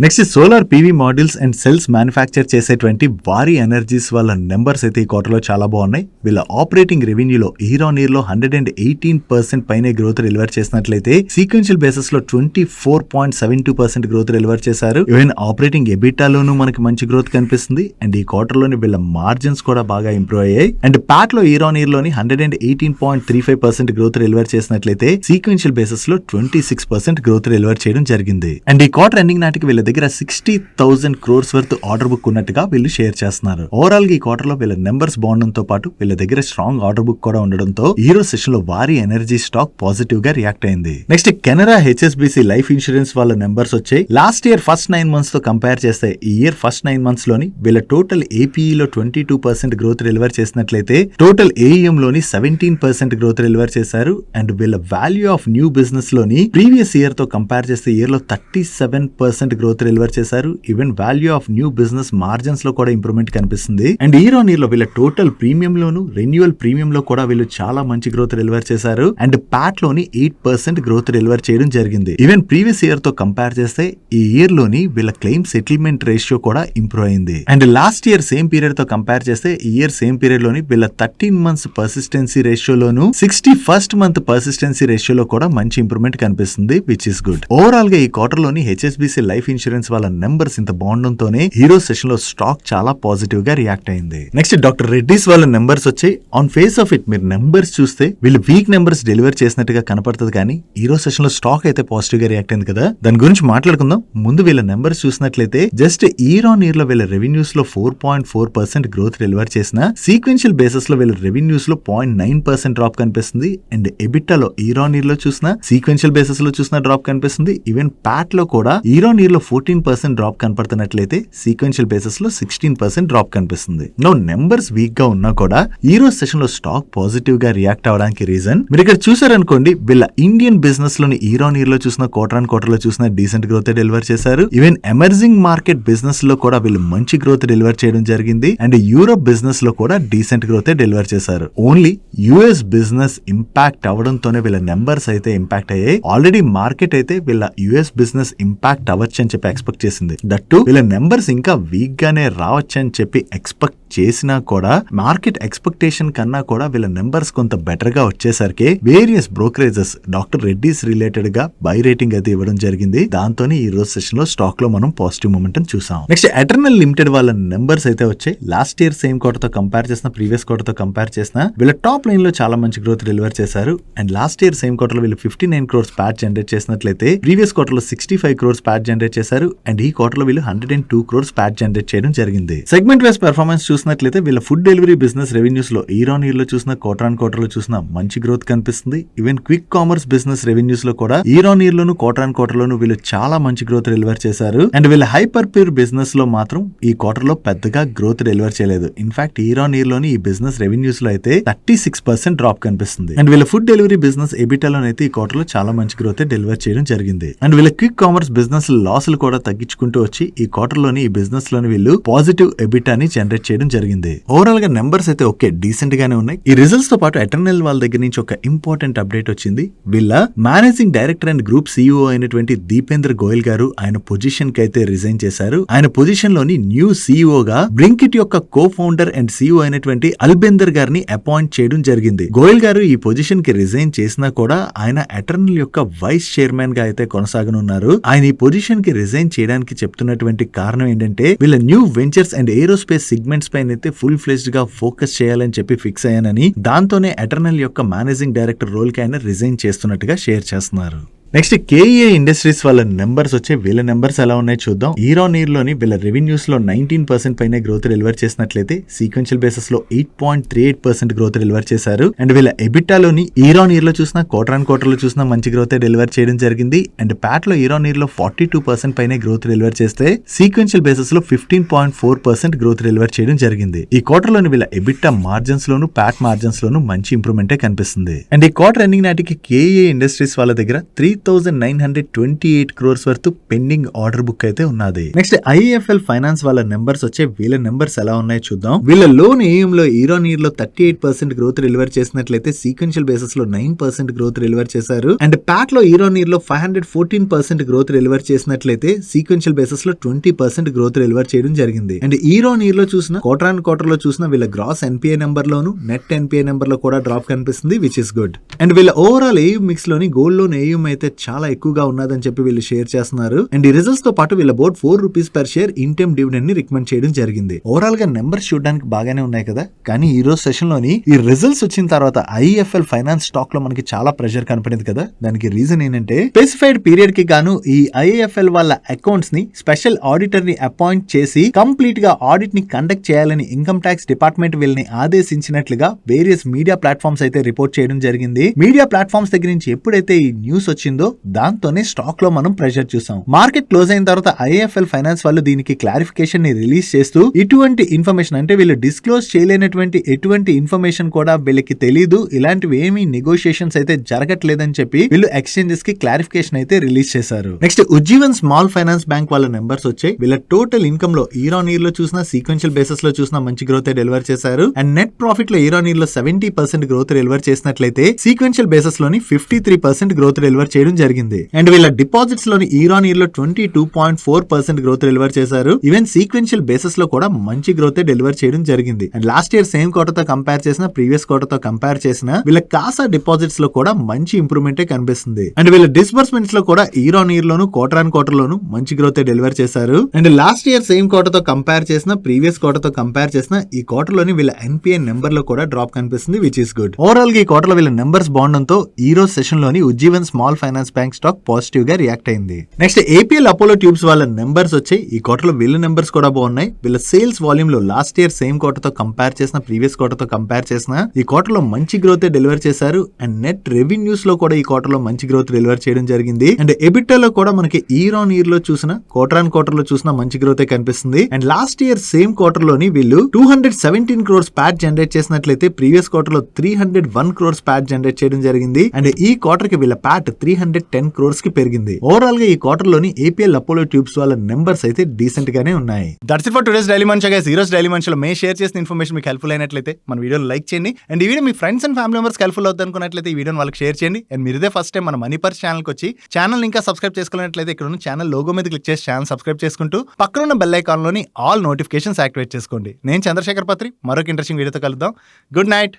Next solar PV modules and cells manufacture చేసేటువంటి వారీ ఎనర్జీస్ వాళ్ళ నెంబర్స్ అయితే ఈ క్వార్టర్లో చాలా బాగున్నాయి. వీళ్ళ ఆపరేటింగ్ రెవెన్యూలో ఇయర్ ఆన్ ఇయర్ లో 118% పైనే గ్రోత్ డెలివర్ చేసినట్లయితే సీక్వెన్షియల్ బేసిస్ లో 24.72% గ్రోత్ డెలివర్ చేశారు. ఈవెన్ ఆపరేటింగ్ ఎబిటాలోనూ మనకి మంచి గ్రోత్ కనిపిస్తుంది అండ్ ఈ క్వార్టర్ లోని వీళ్ళ మార్జిన్స్ కూడా బాగా ఇంప్రూవ్ అయ్యాయి. అండ్ ప్యాట్ లో ఇయర్ ఆన్ ఇయర్ లోని 118.35% గ్రోత్ డెలివర్ చేసినట్లయితే సీక్వెన్షియల్ బేసిస్ లో 26% గ్రోత్ డెలివర్ చేయడం జరిగింది. అండ్ ఈ క్వార్టర్ ఎండింగ్ నాటికి వీళ్ళ దగ్గర 60,000 crores వర్త్ ఆర్డర్ బుక్ ఉన్నట్టుగా వీళ్ళు షేర్ చేస్తున్నారు. ఓవరాల్ గా ఈ క్వార్టర్ లో వీళ్ళ నెంబర్స్ బాగుండడంతో పాటు వీళ్ళ దగ్గర స్ట్రాంగ్ ఆర్డర్ బుక్ కూడా ఉండడంతో ఈరోజు సెషన్ లో వారీ ఎనర్జీ స్టాక్ పాజిటివ్ గా రియాక్ట్ అయింది. Next Canara HSBC life insurance వాళ్ళ నెంబర్స్ వచ్చాయి. లాస్ట్ ఇయర్ ఫస్ట్ 9 months తో కంపేర్ చేస్తే ఈ ఇయర్ ఫస్ట్ 9 months లోని వీళ్ళ టోటల్ APE లో 22% గ్రోత్ డెలివర్ చేసినట్లయితే టోటల్ AUM లోని 17% గ్రోత్ డెలివర్ చేశారు. అండ్ వీళ్ళ వాల్యూ ఆఫ్ న్యూ బిజినెస్ లోని ప్రీవియస్ ఇయర్ తో కంపేర్ చేస్తే ఇయర్ లో 37% గ్రోత్ డెలివర్ చేశారు. Even value of new business margins లో కూడా ఇంప్రూవ్మెంట్ కనిపిస్తుంది. అండ్ ఇయర్ ఆన్ ఇయర్ లో వీళ్ళ టోటల్ ప్రీమియం లోను రెన్యువల్ ప్రీమియం లో కూడా వీళ్ళు చాలా మంచి గ్రోత్ డెలివర్ చేశారు. అండ్ ప్యాట్ లోని 8% గ్రోత్ డెలివర్ చేయడం జరిగింది. ఈవెన్ ప్రీవియస్ ఇయర్ తో కంపేర్ చేస్తే ఈ ఇయర్ లోని వీళ్ళ క్లెయిమ్ సెటిల్మెంట్ రేషియో కూడా ఇంప్రూవ్ అయింది. And last year same period తో కంపేర్ చేస్తే ఈ ఇయర్ సేమ్ పీరియడ్ లోని వీళ్ళ 13 months పర్సిస్టెన్సీ రేషియోలోను 61st month పర్సిస్టెన్సీ రేషియోలో కూడా మంచి ఇంప్రూవ్మెంట్ కనిపిస్తుంది, విచ్ ఇస్ గుడ్. ఓవరాల్ గా ఈ క్వార్టర్ లోని HSBC లైఫ్ ఇన్సూరెన్స్ వాళ్ళ నెంబర్స్ ఇంత బాగుండడంతోనే హీరో సెషన్ లో స్టాక్ చాలా పాజిటివ్ గా రియాక్ట్ అయింది. నెక్స్ట్ డాక్టర్ రెడ్డిస్ వాళ్ళ నెంబర్స్ వచ్చాయి. ఆన్ ఫేస్ ఆఫ్ ఇట్ మీరు నెంబర్స్ చూస్తే వీళ్ళు వీక్ నెంబర్స్ డెలివర్ చేసినట్టుగా కనపడుతుంది, కానీ హీరో సెషన్ లో స్టాక్ అయితే పాజిటివ్ గా రియాక్ట్ అయింది కదా, దాని గురించి మాట్లాడుకుందాం. ముందు వీళ్ళ నెంబర్స్ చూసినట్లయితే జస్ట్ ఇయర్ ఆన్ ఇయర్ లో వీళ్ళ రెవెన్యూస్ లో 4.4% గ్రోత్ డెలివర్ చేసిన సీక్వెన్షియల్ బేసిస్ లో వీళ్ళ రెవెన్యూస్ లో 0.9% డ్రాప్ కనిపిస్తుంది. అండ్ ఎబిటాలో ఇయర్ ఆన్ ఇయర్ లో చూసిన సీక్వెన్షియల్ బేసిస్ లో చూసిన డ్రాప్ కనిపిస్తుంది. ఈవెన్ ప్యాట్ లో కూడా ఇయర్ ఆన్ ఇయర్ లో 14% డ్రాప్ కనపడుతున్నట్లయితే సీక్వెన్షియల్ బేసిస్ లో 16% డ్రాప్ కనిపిస్తుంది. నో నెంబర్స్ వీక్ గా ఉన్నా కూడా ఈ రోజు సెషన్ లో స్టాక్ పాజిటివ్ గా రియాక్ట్ అవడానికి రీజన్ మీరు ఇక్కడ చూసారనుకోండి, వీళ్ళ ఇండియన్ బిజినెస్ లోని ఇయర్ ఆన్ ఇయర్ లో చూసిన క్వార్టర్ ఆన్ క్వార్టర్ లో చూసిన డీసెంట్ గ్రోత్ డెలివర్ చేశారు. ఈవెన్ ఎమర్జింగ్ మార్కెట్ బిజినెస్ లో కూడా వీళ్ళు మంచి గ్రోత్ డెలివర్ చేయడం జరిగింది. అండ్ యూరోప్ బిజినెస్ లో కూడా డీసెంట్ గ్రోత్ డెలివర్ చేశారు. ఓన్లీ US బిజినెస్ ఇంపాక్ట్ అవడంతోనే వీళ్ళ నెంబర్స్ అయితే ఇంపాక్ట్ అయ్యాయి. ఆల్రెడీ మార్కెట్ అయితే వీళ్ళ US బిజినెస్ ఇంపాక్ట్ అవ్వచ్చు అని చెప్పి ఎక్స్పెక్ట్ చేసింది. దట్టు వీళ్ళ నెంబర్స్ ఇంకా వీక్ గానే రావచ్చు అని చెప్పి ఎక్స్పెక్ట్ చేసినా కూడా మార్కెట్ ఎక్స్పెక్టేషన్ కన్నా కూడా వీళ్ళ నెంబర్స్ కొంత బెటర్ గా వచ్చేసరికి various brokerages doctor Reddy's related గా బై రేటింగ్ అయితే ఇవ్వడం జరిగింది. దాంతోనే ఈ రోజు సెషన్ లో స్టాక్ లో మనం పాజిటివ్ మూమెంట్ చూసాం. నెక్స్ట్ ఎటర్నల్ లిమిటెడ్ వాళ్ళ నెంబర్స్ అయితే వచ్చాయి. లాస్ట్ ఇయర్ సేమ్ క్వార్టర్ తో కంపేర్ చేసిన ప్రీవియస్ క్వార్టర్ తో కంపేర్ చేసిన వీళ్ళ టాప్ లైన్ లో చాలా మంచి గ్రోత్ డెలివర్ చేశారు. And last year same quarter లో వీళ్ళు 59 crores ప్యాట్ జనరేట్ చేసినట్లయితే ప్రీవియస్ క్వార్టర్ లో 65 crores ప్యాట్ జనరేట్ చేశారు. అండ్ ఈ క్వార్టర్ లో వీళ్ళు 102 crores ప్యాట్ జనరేట్ చేయడం జరిగింది. సెగ్మెంట్ వైస్ పెర్ఫార్మెన్స్ చూసినట్లయితే వీళ్ళ ఫుడ్ డెలివరీ బిజినెస్ రెవెన్యూస్ లో ఇయర్ ఆన్ ఇయర్ లో చూసిన క్వార్టర్ ఆన్ క్వార్టర్ లో చూసిన మంచి గ్రోత్ కనిపిస్తుంది. Even quick commerce business revenues లో కూడా ఇయర్ ఆన్ ఇయర్ లోను క్వార్టర్ ఆన్ క్వార్టర్ లోను వీళ్ళు చాలా మంచి గ్రోత్ డెలివర్ చేశారు. అండ్ వీళ్ళ హైపర్ ప్యూర్ బిజినెస్ లో మాత్రం ఈ క్వార్టర్ లో పెద్దగా గ్రోత్ డెలివర్ చేయలేదు. ఇన్ఫాక్ట్ ఇయర్ ఆన్ ఇయర్ లోని ఈ బిజినెస్ రెవెన్యూస్ లో అయితే 36% డ్రాప్ కనిపిస్తుంది. అండ్ వీళ్ళ ఫుడ్ డెలివరీ బిజినెస్ ఎబిటాలోనైతే ఈ క్వార్టర్ లో చాలా మంచి గ్రోత్ డెలివర్ చేయడం జరిగింది. అండ్ వీళ్ళ క్విక్ కామర్స్ బిజినెస్ లాసులు కూడా తగ్గించుకుంటూ వచ్చి ఈ క్వార్టర్ లోని ఈ బిజినెస్ లోని వీళ్ళు పాజిటివ్ ఎబిటాని జనరేట్ చేయడం జరిగింది. ఓవరాల్ గా నెంబర్స్ అయితే ఓకే డీసెంట్ గానే ఉన్నాయి. ఈ రిజల్ట్స్ తో పాటు ఎటర్నల్ వాళ్ళ దగ్గర నుంచి ఒక ఇంపార్టెంట్ అప్డేట్ వచ్చింది. వీళ్ళ managing director and group CEO అయినటువంటి దీపేంద్ర గోయల్ గారు ఆయన పొజిషన్ కి అయితే రిజైన్ చేశారు. ఆయన పొజిషన్ లోని న్యూ CEO గా బ్లింకిట్ యొక్క కో ఫౌండర్ అండ్ CEO అయినటువంటి అల్బేందర్ గారిని అపాయింట్ చేయడం జరిగింది. గోయల్ గారు ఈ పొజిషన్ కి రిజైన్ చేసినా కూడా ఆయన ఎటర్నల్ యొక్క వైస్ చైర్మన్ గా అయితే కొనసాగనున్నారు. ఆయన ఈ పొజిషన్ కి రిజైన్ చేయడానికి చెప్తున్నటువంటి కారణం ఏంటంటే వీళ్ళ new ventures and aerospace segments పైన అయితే ఫుల్ ఫ్లెజ్డ్ గా ఫోకస్ చేయాలని చెప్పి ఫిక్స్ అయ్యానని, దాంతోనే ఎటర్నల్ యొక్క మేనేజింగ్ డైరెక్టర్ రోల్ కి ఆయన రిజైన్ చేస్తున్నట్టుగా షేర్ చేస్తున్నారు. నెక్స్ట్ KEA ఇండస్ట్రీస్ వాళ్ళ నెంబర్స్ వచ్చే వీళ్ళ నెంబర్స్ ఎలా ఉన్నాయి చూద్దాం. ఇయర్ ఆన్ ఇయర్ లోని వీళ్ళ రెవెన్యూస్ లో 19% పైన గ్రోత్ డెలివర్ చేసినట్లయితే సీక్వెన్షియల్ బేసిస్ లో 8.38% గ్రోత్ డెలివర్ చేశారు. అండ్ వీళ్ళ ఎబిటాలోని ఇయర్ ఆన్ ఇయర్ లో చూసినా క్వార్టర్ ఆన్ క్వార్టర్ లో చూసినా మంచి గ్రోత్ డెలివర్ చేయడం జరిగింది. అండ్ ప్యాట్ లో ఇయర్ ఆన్ ఇయర్ లో 42% పైన గ్రోత్ డెలివర్ చేస్తే సీక్వెన్షియల్ బేసిస్ లో 15.4% గ్రోత్ డెలివర్ చేయడం జరిగింది. ఈ క్వార్టర్ లోని వీళ్ళ ఎబిటా మార్జిన్స్ లోను ప్యాట్ మార్జిన్స్ లోను మంచి ఇంప్రూవ్మెంటే కనిపిస్తుంది. అండ్ ఈ క్వార్టర్ ఎండింగ్ నాటికి KEA ఇండస్ట్రీస్ వాళ్ళ దగ్గర 3,928 crores వరకు పెండింగ్ ఆర్డర్ బుక్ అయితే ఉన్నది. నెక్స్ట్ IIFL ఫైనాన్స్ వాళ్ళ నెంబర్స్ వచ్చే వీళ్ళ నెంబర్స్ ఎలా ఉన్నాయో చూద్దాం. వీళ్ళ లోన్ ఏఎం లో ఇయర్ ఆన్ ఇయర్ లో 38% గ్రోత్ డెలివర్ చేసినట్లయితే సీక్వెన్షియల్ బేసిస్ లో 9% గ్రోత్ డెలివర్ చేశారు. అండ్ ప్యాట్ లో ఇయర్ ఆన్ ఇయర్ లో 514% గ్రోత్ డెలివర్ చేసినట్లయితే సీక్వెన్షియల్ బేసిస్ లో 20% గ్రోత్ డెలివర్ చేయడం జరిగింది. అండ్ ఇయర్ ఆన్ ఇయర్ లో చూసిన క్వార్టర్ ఆన్ క్వార్టర్ లో చూసిన వీళ్ళ గ్రాస్ NPA నెంబర్ లోను నెట్ NPA నెంబర్ లో కూడా డ్రాప్ కనిపిస్తుంది, విచ్ ఇస్ గుడ్. అండ్ వీళ్ళ ఓవరాల్ ఏఎం మిక్స్ లోని గోల్డ్ లోన్ ఏఎం అయితే చాలా ఎక్కువగా ఉన్నదని చెప్పి వీళ్ళు షేర్ చేస్తున్నారు. అండ్ ఈ రిజల్ట్స్ తో పాటు వీళ్ళ బోర్డ్ ₹4 per షేర్ ఇంటెమ్ డివిడెండ్ ని రికమెండ్ చేయడం జరిగింది. ఓవరాల్ గా నెంబర్స్ చూడడానికి బాగానే ఉన్నాయి కదా, కానీ ఈ రోజు సెషన్ లోని ఈ రిజల్ట్స్ వచ్చిన తర్వాత IIFL ఫైనాన్స్ స్టాక్ లో మనకి చాలా ప్రెషర్ కనపడింది కదా. దానికి రీజన్ ఏంటంటే స్పెసిఫైడ్ పీరియడ్ కి గాను ఈ IIFL వాళ్ళ అకౌంట్స్ ని స్పెషల్ ఆడిటర్ ని అపాయింట్ చేసి కంప్లీట్ గా ఆడిట్ ని కండక్ట్ చేయాలని ఇన్కమ్ ట్యాక్స్ డిపార్ట్మెంట్ వీళ్ళని ఆదేశించినట్లుగా వేరియస్ మీడియా ప్లాట్ఫామ్స్ అయితే రిపోర్ట్ చేయడం జరిగింది. మీడియా ప్లాట్ఫామ్స్ దగ్గర నుంచి ఎప్పుడైతే ఈ న్యూస్ వచ్చిందో దాంతోనే స్టాక్ లో మనం ప్రెషర్ చూసాం. మార్కెట్ క్లోజ్ అయిన తర్వాత IIFL ఫైనాన్స్ వాళ్ళు దీనికి క్లారిఫికేషన్ ని రిలీజ్ చేస్తూ ఇటువంటి ఇన్ఫర్మేషన్ అంటే వీళ్ళు డిస్క్లోజ్ చేయలేనటువంటి ఎటువంటి ఇన్ఫర్మేషన్ కూడా వీళ్ళకి తెలియదు, ఇలాంటివి ఏమీ నెగోషియేషన్స్ అయితే జరగట్లేదని చెప్పి వీళ్ళు ఎక్స్చేంజెస్ కి క్లారిఫికేషన్ అయితే రిలీజ్ చేశారు. Next Ujjivan small finance bank వాళ్ళ నెంబర్స్ వచ్చాయి. వీళ్ళ టోటల్ ఇన్కమ్ లో ఇయర్ ఆన్ ఇయర్ లో చూసినా సీక్వెన్షియల్ బేసిస్ లో చూసినా మంచి గ్రోత్ డెలివర్ చేశారు. అండ్ నెట్ ప్రాఫిట్ లో ఇయర్ ఆన్ ఇయర్ లో 70% గ్రోత్ డెలివర్ చేసినట్లయితే సీక్వెన్షియల్ బేసిస్ లోని 53% గ్రోత్ డెలివర్ చేయడం జరిగింది. అండ్ వీళ్ళ డిపాజిట్స్ లోని ఇయర్ ఆన్ ఇయర్ లో 22.4% గ్రోత్ డెలివర్ చేశారు. ఈవెన్ సీక్వెన్షియల్ బేసిస్ లో కూడా మంచి గ్రోత్ డెలివర్ చేయడం జరిగింది. And last year same quarter తో కంపేర్ చేసిన ప్రీవియస్ క్వార్టర్ తో కంపేర్ చేసిన వీళ్ళ కాసా డిపాజిట్స్ లో కూడా మంచి ఇంప్రూవ్మెంట్ కనిపిస్తుంది. అండ్ వీళ్ళ డిస్బర్స్మెంట్స్ లో కూడా ఇయర్ ఆన్ ఇయర్ లోను క్వార్టర్ ఆన్ క్వార్టర్ లోను మంచి గ్రోత్ డెలివర్ చేశారు. And last year same quarter తో కంపేర్ చేసిన ప్రీవియస్ క్వార్టర్ తో కంపేర్ చేసిన ఈ క్వార్టర్ లోని వీళ్ళ NPA నెంబర్ లో కూడా డ్రాప్ కనిపిస్తుంది, విచ్ ఇస్ గుడ్. ఓవరాల్ గా ఈ క్వార్టర్ లో వీళ్ళ నెంబర్స్ బాగుండడంతో ఈ రోజు సెషన్ లోని Ujjivan small finance bank stock positive గా రియాక్ట్ అయింది. నెక్స్ట్ APL అపోలో ట్యూబ్స్ వాళ్ళ నెంబర్స్ వచ్చాయి. ఈ క్వార్టర్ లో వీళ్ళ నెంబర్స్ కూడా బాగున్నాయి. వీళ్ళ సేల్స్ వాల్యూమ్ లో లాస్ట్ ఇయర్ సేమ్ క్వార్టర్ తో కంపేర్ చేసిన ప్రీవియస్ క్వార్టర్ తో కంపేర్ చేసిన ఈ క్వార్టర్ లో మంచి గ్రోత్ డెలివర్ చేశారు. అండ్ నెట్ రెవెన్యూస్ లో కూడా ఈ క్వార్టర్ లో మంచి గ్రోత్ డెలివర్ చేయడం జరిగింది. అండ్ ఎబిటా లో కూడా మనకి ఇయర్ ఆన్ ఇయర్ లో చూసిన క్వార్టర్ ఆన్ క్వార్టర్ లో చూసిన మంచి గ్రోత్ కనిపిస్తుంది. And last year same quarter లోని వీళ్ళు 217 crores ప్యాట్ జనరేట్ చేసినట్లయితే ప్రీవియస్ క్వార్టర్ లో 301 crores ప్యాట్ జనరేట్ చేయడం జరిగింది. అండ్ ఈ క్వార్టర్ కి వీళ్ళ ప్యాట్ 310 crores కి పెరిగింది. ఓవరాల్ గా ఈ క్వార్టర్ లోని APL అపోలో ట్యూబ్స్ వాళ్ళ నెంబర్స్ అయితే డీసెంట్ గానే ఉన్నాయి. That's it for today's daily munch guys. ఈ రోజు డైలీ మంచ్ లో మేము షేర్ చేసిన ఇన్ఫర్మేషన్ మీకు హెల్ప్ఫుల్ అయినట్లయితే మన వీడియోని లైక్ చేయండి. అండ్ ఈ video me friends and family members helpful అవుతుంది అనుకున్నట్లయితే ఈ వీడియోని వాళ్ళకి షేర్ చేయండి. అండ్ మీరు ఇదే ఫస్ట్ టైం మన మనీ పర్స్ ఛానల్ కి వచ్చి ఛానల్ ఇంకా సబ్స్క్రైబ్ చేసుకున్నట్లయితే ఇక్కడ ఉన్న ఛానల్ లోగో మీద క్లిక్ చేసి ఛానల్ సబ్స్క్రైబ్ చేసుకుంటూ పక్కన ఉన్న బెల్ ఐకాన్ లోని ఆల్ నోటిఫికేషన్స్ యాక్టివేట్ చేసుకోండి. నేను చంద్రశేఖర్ పత్రి మరొక ఇంట్రెస్టింగ్ వీడియోతో కలుద్దాం. Good night.